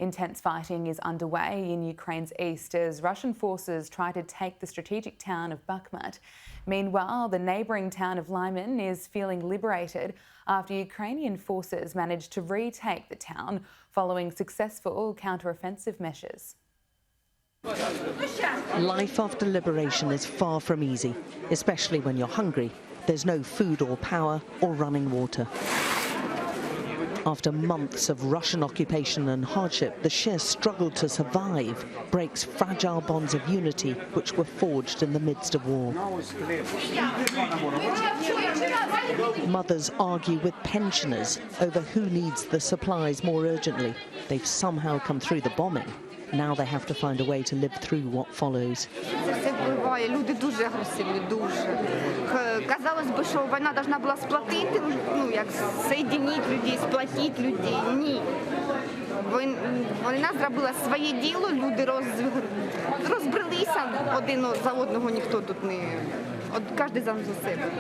Intense fighting is underway in Ukraine's east as Russian forces try to take the strategic town of Bakhmut. Meanwhile, the neighbouring town of Lyman is feeling liberated after Ukrainian forces managed to retake the town following successful counter-offensive measures. Life after liberation is far from easy, especially when you're hungry. There's no food or power or running water. After months of Russian occupation and hardship, the sheer struggle to survive breaks fragile bonds of unity which were forged in the midst of war. Mothers argue with pensioners over who needs the supplies more urgently. They've somehow come through the bombing. Now they have to find a way to live through what follows. Люди дуже агресивні, дуже. Казалось би, що війна должна була сплотити, як соєдинити людей, сплотити людей. Ні. Війна зробила своє діло, люди розбрелися один за одного, ніхто тут не, кожен за себе.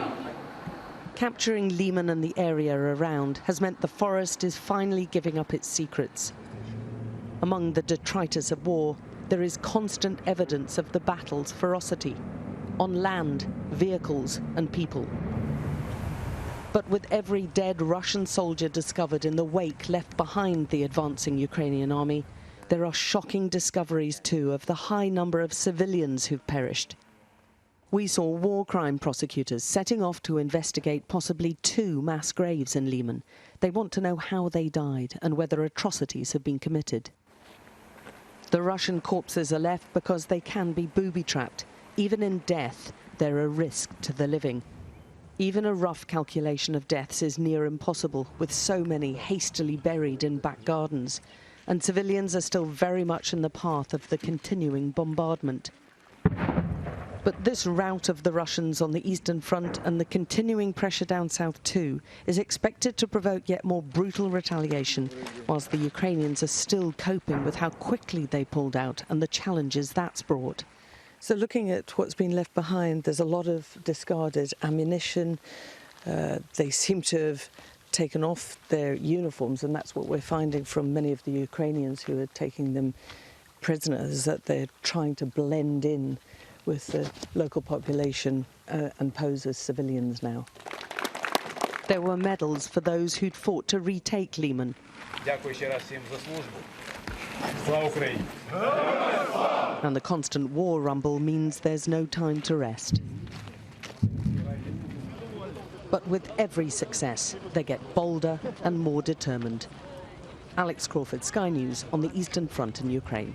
Capturing Lyman and the area around has meant the forest is finally giving up its secrets. Among the detritus of war, there is constant evidence of the battle's ferocity, on land, vehicles and people. But with every dead Russian soldier discovered in the wake left behind the advancing Ukrainian army, there are shocking discoveries too of the high number of civilians who've perished. We saw war crime prosecutors setting off to investigate possibly 2 mass graves in Lyman. They want to know how they died and whether atrocities have been committed. The Russian corpses are left because they can be booby-trapped. Even in death, they're a risk to the living. Even a rough calculation of deaths is near impossible, with so many hastily buried in back gardens. And civilians are still very much in the path of the continuing bombardment. But this rout of the Russians on the Eastern Front and the continuing pressure down south too is expected to provoke yet more brutal retaliation, whilst the Ukrainians are still coping with how quickly they pulled out and the challenges that's brought. So looking at what's been left behind, there's a lot of discarded ammunition. They seem to have taken off their uniforms, and that's what we're finding from many of the Ukrainians who are taking them prisoners, that they're trying to blend in with the local population and pose as civilians now. There were medals for those who'd fought to retake Lyman. And the constant war rumble means there's no time to rest. But with every success, they get bolder and more determined. Alex Crawford, Sky News, on the Eastern Front in Ukraine.